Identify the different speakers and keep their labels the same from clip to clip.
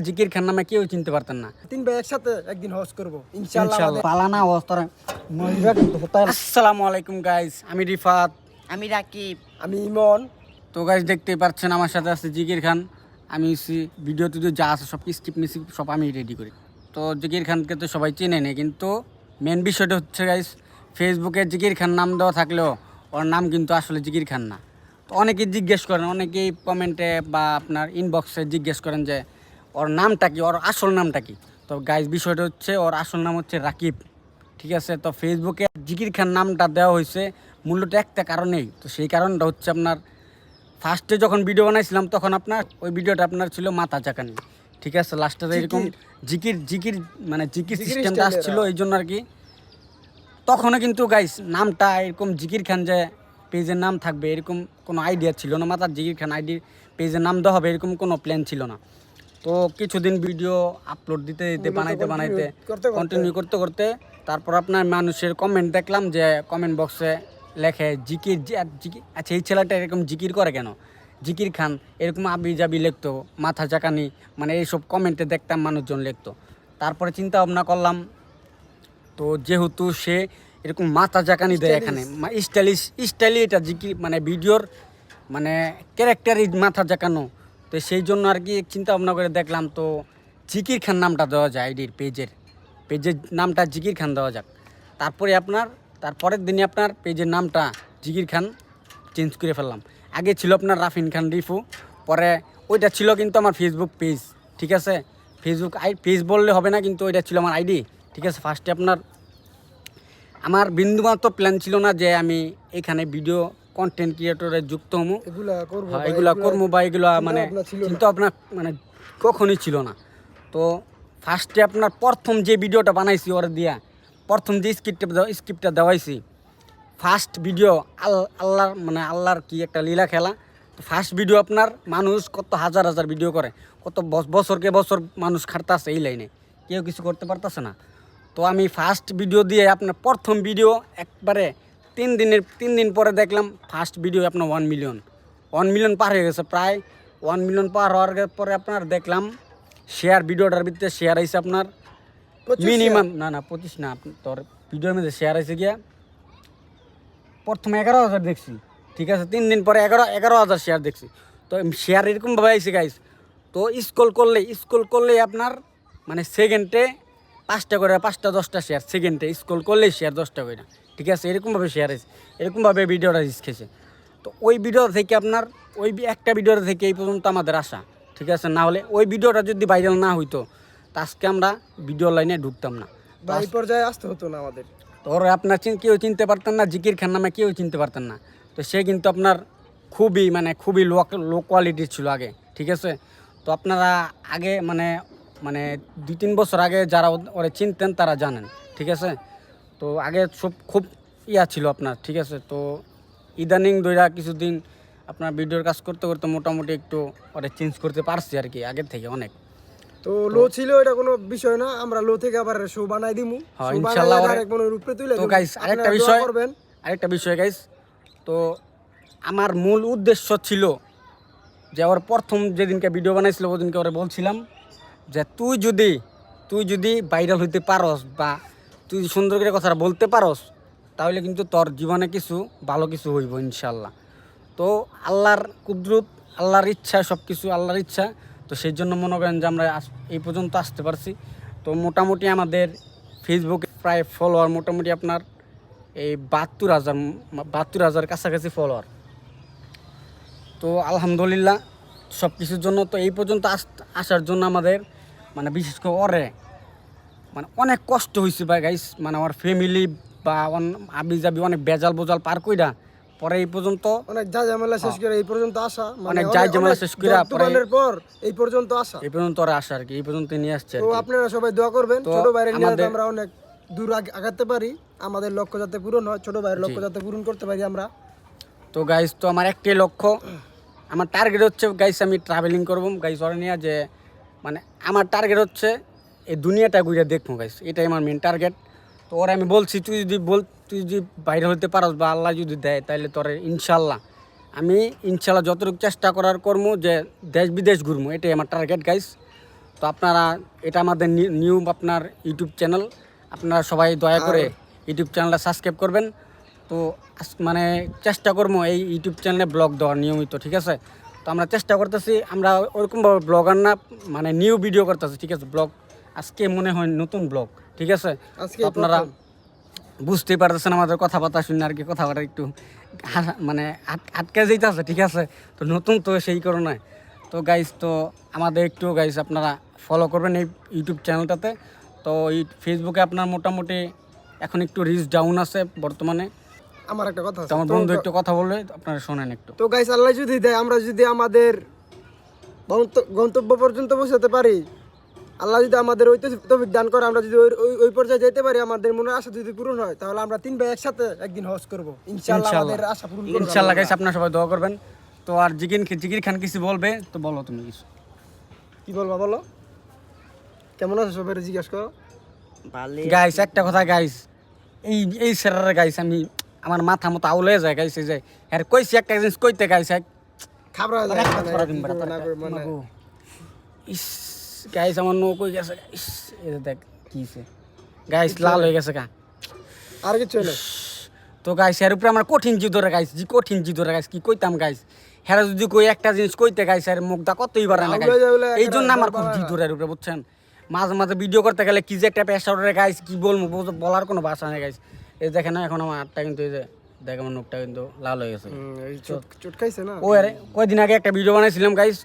Speaker 1: জিকির খান নামে কেউ চিনতে পারতেন না।
Speaker 2: তিন ভাই একসাথে একদিন হজ করব ইনশাআল্লাহ।
Speaker 1: পালানা অবস্থা আসসালামু আলাইকুম গাইস, আমি রিফাত,
Speaker 3: আমি রাকিব,
Speaker 2: আমি ইমন।
Speaker 1: তো গাইস দেখতেই পাচ্ছেন আমার সাথে আছে জিকির খান। আমি ভিডিও টিডিও যা আছে সব স্কিপ মিসিপ সব আমি রেডি করি। তো জিকির খানকে তো সবাই চেনে নেই, কিন্তু মেন বিষয়টা হচ্ছে গাইস, ফেসবুকে জিকির খান নাম দেওয়া থাকলেও ওর নাম কিন্তু আসলে জিকির খান না। তো অনেকেই জিজ্ঞেস করেন, অনেকেই কমেন্টে বা আপনার ইনবক্সে জিজ্ঞেস করেন যে ওর নামটা কি, ওর আসল নামটা কি। তো গাইস বিষয়টা হচ্ছে ওর আসল নাম হচ্ছে রাকিব, ঠিক আছে। তো ফেসবুকে জিকির খান নামটা দেওয়া হয়েছে মূলত একটা কারণেই। তো সেই কারণটা হচ্ছে আপনার ফার্স্টে যখন ভিডিও বানাইছিলাম তখন আপনার ওই ভিডিওটা আপনার ছিল মাথা চাকানি, ঠিক আছে। লাস্টে এরকম জিকির জিকির মানে জিকির সিস্টেমটা আসছিল, এই জন্য আর কি। তখনও কিন্তু গাইস নামটা এরকম জিকির খান যে পেজের নাম থাকবে এরকম কোনো আইডিয়া ছিল না। মাথার জিকির খান আইডি পেজের নাম দেওয়া হবে এরকম কোনো প্ল্যান ছিল না। তো কিছুদিন ভিডিও আপলোড দিতে দিতে বানাইতে কন্টিনিউ করতে করতে তারপর আপনার মানুষের কমেন্ট দেখলাম যে কমেন্ট বক্সে লেখে জিকির আচ্ছা এই ছেলেটা এরকম জিকির করে কেন, জিকির খান এরকম আবি জাবি লিখতো, মাথা চাকানি, মানে এইসব কমেন্টে দেখতাম মানুষজন লিখতো। তারপরে চিন্তা ভাবনা করলাম, তো যেহেতু সে এরকম মাথা জাকানি দেয় এখানে স্টাইলি এটা জিকির মানে ভিডিওর মানে ক্যারেক্টারই মাথা জাকানো, তো সেই জন্য আর কি চিন্তা ভাবনা করে দেখলাম তো জিকির খান নামটা দেওয়া যায় আইডির পেজের নামটা জিকির খান দেওয়া যাক। তারপরে আপনার তারপরের দিনই আপনার পেজের নামটা জিকির খান চেঞ্জ করে ফেললাম। আগে ছিল আপনার রাফিন খান রিফু, পরে ওইটা ছিল কিন্তু আমার ফেসবুক পেজ, ঠিক আছে। ফেসবুক পেজ বললে হবে না, কিন্তু ওইটা ছিল আমার আইডি, ঠিক আছে। ফার্স্টে আপনার আমার বিন্দুমাত্র প্ল্যান ছিল না যে আমি এখানে ভিডিও কন্টেন্ট ক্রিয়েটরে যুক্ত হবো, এগুলা করবো বা এগুলা মানে চিন্তা আপনার মানে কখনই ছিল না। তো ফার্স্টে আপনার প্রথম যে ভিডিওটা বানাইছি ওরা দিয়া, প্রথম যে স্ক্রিপ্টটা দেওয়াইছি, ফার্স্ট ভিডিও আল্লাহর কি একটা লীলা খেলা। তো ফার্স্ট ভিডিও আপনার মানুষ কত হাজার হাজার ভিডিও করে, কত বছরকে বছর মানুষ খাটতেছে এই লাইনে, কেউ কিছু করতে পারতেছে না। তো আমি ফার্স্ট ভিডিও দিয়ে আপনার প্রথম ভিডিও একবারে 3 দিন পরে দেখলাম ফার্স্ট ভিডিও আপনার 1 মিলিয়ন পার হয়ে গেছে। প্রায় 1 মিলিয়ন পার হওয়ার পরে আপনার দেখলাম শেয়ার, ভিডিওটার ভিতরে শেয়ার হয়েছে আপনার মিনিমাম না 25 না, তোর ভিডিওর মধ্যে শেয়ার হয়েছে গিয়া প্রথমে 11,000 দেখছি, ঠিক আছে। 3 দিন পরে 11,000 শেয়ার দেখছি। তো শেয়ার এরকমভাবে আইসে গাইস। তো স্ক্রল করলে আপনার মানে সেকেন্ডে 5টা করে 5টা 10টা শেয়ার, সেকেন্ডে স্ক্রল করলেই শেয়ার 10টা করে, ঠিক আছে। এরকমভাবে শেয়ার হয়েছে, এরকমভাবে ভিডিওটা রিস্ক খেয়েছে। তো ওই ভিডিও থেকে আপনার ওই একটা ভিডিও থেকে এই পর্যন্ত আমাদের আসা, ঠিক আছে। না হলে ওই ভিডিওটা যদি ভাইরাল না হইতো তা আজকে আমরা ভিডিও লাইনে ঢুকতাম না,
Speaker 2: এই পর্যায়ে আসতে হতো না আমাদের।
Speaker 1: তো ওরা আপনার কেউ চিনতে পারতেন না, জিকির খান নামে কেউ চিনতে পারতেন না। তো সে কিন্তু আপনার খুবই লো কোয়ালিটির ছিল আগে, ঠিক আছে। তো আপনারা আগে মানে 2-3 বছর আগে যারা ওরা চিনতেন তারা জানেন, ঠিক আছে। তো আগে সব খুব ছিল আপনার, ঠিক আছে। তো ইদানিং দইরা কিছুদিন আপনার ভিডিওর কাজ করতে করতে মোটামুটি একটু ওরা চেঞ্জ করতে পারছি আর কি, আগের থেকে অনেক।
Speaker 2: তো লো ছিল এটা কোনো বিষয় না, আমরা লো থেকে আবার শো বানাই দিমু
Speaker 1: ইনশাআল্লাহ।
Speaker 2: তো
Speaker 1: গাইস আরেকটা বিষয় গাইস, তো আমার মূল উদ্দেশ্য ছিল যে ওর প্রথম যেদিনকে ভিডিও বানাইছিল ওদিনকে ওরা বলছিলাম যে তুই যদি ভাইরাল হইতে পারস বা তুই সুন্দর করে কথাটা বলতে পারস তাহলে কিন্তু তোর জীবনে ভালো কিছু হইব ইনশাআল্লাহ। তো আল্লাহর কুদরত, আল্লাহর ইচ্ছা, সব কিছু আল্লাহর ইচ্ছা। তো সেই জন্য মনে করেন যে আমরা এই পর্যন্ত আসতে পারছি। তো মোটামুটি আমাদের ফেসবুকে প্রায় ফলোয়ার মোটামুটি আপনার এই 72,000 কাছাকাছি ফলোয়ার। তো আলহামদুলিল্লাহ সব কিছুর জন্য। তো এই পর্যন্ত আসার জন্য আমাদের মানে বিশেষ করে মানে অনেক কষ্ট হয়েছে ভাই গাইস, মানে আমার ফ্যামিলি বা আবি অনেক বেজাল বোজাল পার কইরা পরে এই পর্যন্ত
Speaker 2: অনেক ঝামেলা শেষ করে এই পর্যন্ত আসা,
Speaker 1: অনেক ঝামেলা শেষ করে
Speaker 2: পর এই পর্যন্ত আসা
Speaker 1: আর কি, এই পর্যন্ত নিয়ে আসছে।
Speaker 2: তো আপনারা সবাই দোয়া করবেন ছোট ভাইয়ের নিয়ে আমরা অনেক দূর আগাতে পারি, আমাদের লক্ষ্য যাতে পূরণ হয়, ছোট ভাইয়ের লক্ষ্য যাতে পূরণ করতে পারি আমরা।
Speaker 1: তো গাইস, তো আমার একটাই লক্ষ্য, আমার টার্গেট হচ্ছে গাইস আমি ট্রাভেলিং করবো গাইস ওরা নিয়ে, যে মানে আমার টার্গেট হচ্ছে এই দুনিয়াটা ঘুরে দেখবো গাইস, এটাই আমার মেন টার্গেট। তো ওরা আমি বলছি তুই যদি বাইরে হতে পারস বা আল্লাহ যদি দেয় তাহলে তোর ইনশাল্লাহ যতটুকু চেষ্টা করার করবো যে দেশ বিদেশ ঘুরবো, এটাই আমার টার্গেট গাইস। তো আপনারা এটা আমাদের নিউ আপনার ইউটিউব চ্যানেল, আপনারা সবাই দয়া করে ইউটিউব চ্যানেলটা সাবস্ক্রাইব করবেন। তো মানে চেষ্টা করবো এই ইউটিউব চ্যানেলে ব্লগ দেওয়ার নিয়মিত, ঠিক আছে? তো আমরা চেষ্টা করতেছি, আমরা ওরকমভাবে ব্লগার না, মানে নিউ ভিডিও করতেছি, ঠিক আছে? ব্লগ আজকে মনে হয় নতুন ব্লগ, ঠিক আছে?
Speaker 2: আজকে
Speaker 1: তো আপনারা বুঝতেই পারতেছেন আমাদের কথাবার্তা শুনে আর কি, কথাবার্তা একটু মানে আটকে যেতেছে, ঠিক আছে? তো নতুন তো সেই কারণে। তো গাইস, তো আমাদের একটু গাইস আপনারা ফলো করবেন এই ইউটিউব চ্যানেলটাতে। তো এই ফেসবুকে আপনার মোটামুটি এখন একটু রিচ ডাউন আছে বর্তমানে।
Speaker 2: আমার একটা কথা
Speaker 1: তো
Speaker 2: আছে,
Speaker 1: আমার বন্ধু একটু কথা বললে আপনারা শোনেন একটু।
Speaker 2: তো গাইস আল্লাহ যদি দেয়, আমরা যদি আমাদের গন্তব্য পর্যন্ত পৌঁছাতে পারি, আল্লাহ যদি আমাদের ওই তৌফিক দান করে, আমরা যদি ওই পর্যায়ে যেতে পারি, আমাদের মনের আশা যদি পূরণ হয়, তাহলে আমরা 3 ভাই একসাথে একদিন হজ করব ইনশাআল্লাহ। আমাদের আশা পূরণ করব
Speaker 1: ইনশাআল্লাহ গাইস, আপনারা সবাই দোয়া করবেন। তো আর জিকির খান কিছু বলবে, তো বলো তুমি কিছু।
Speaker 2: কি বলবা বলো, কেমন আছো সবাই জিজ্ঞাসা করো।
Speaker 1: গাইস একটা কথা গাইস, এই স্যারের গাইস আমি আমার মাথা মতো আউলে যায় গাইস। এই যে আর কইছি একটা জিনিস কইতে গাইস,
Speaker 2: খাবরা যায় মানে
Speaker 1: ইস গাইস আমার নো কই গেছে। ইস এই যে দেখ কিছে গাইস, লাল হয়ে গেছে গা।
Speaker 2: আর কিছু না।
Speaker 1: তো গাইস এর উপরে আমার কঠিন জিদ ধরে গাইস, কঠিন জিদ ধরে গাইস, কি কইতাম গাইস। হ্যাঁ যদি কই একটা জিনিস কইতে গাইস আর মুখটা কতই পারে না গাইস। এই জন্য আমার খুব জিদ ধরে এর উপরে, বুঝছেন? মাঝে মাঝে ভিডিও করতে গেলে কি যে একটা প্রেশার ধরে গাইস, কি বলবো বলার কোনো ভাষা নেই গাইস। এই দেখেন না এখন আমার হাতটা কিন্তু, এই যে দেখ আমার মুখটা কিন্তু লাল হয়ে গেছে।
Speaker 2: চোট খাইছে না।
Speaker 1: ও আরে কয়দিন আগে একটা ভিডিও বানাইছিলাম গাইস,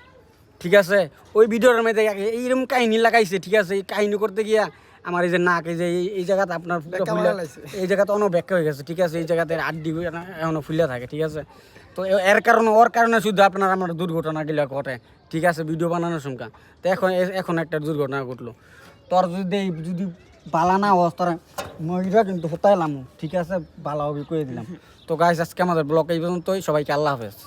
Speaker 1: ঠিক আছে? ওই ভিডিওর মধ্যে এইরকম কাহিনী লাগাইছে, ঠিক আছে? এই কাহিনী করতে গিয়া আমার এই যে নাক, এই যে এই জায়গাতে আপনার এই জায়গাতে অনেক ব্যাখ্যা হয়ে গেছে, ঠিক আছে? এই জায়গাতে আড্ডি এখনো ফুলে থাকে, ঠিক আছে? তো এর কারণে ওর কারণে শুধু আপনার আমার দুর্ঘটনাগুলো ঘটে, ঠিক আছে? ভিডিও বানানোর সংখ্যা। তো এখন একটা দুর্ঘটনা ঘটলো। তোর যদি বালা না হস, তোর মহিলা কিন্তু হতাইলাম, ঠিক আছে? বালা হবে কয়ে দিলাম। তো গাইস আজকে আমাদের ব্লগ এই পর্যন্তই, সবাইকে আল্লাহ হাফেজ।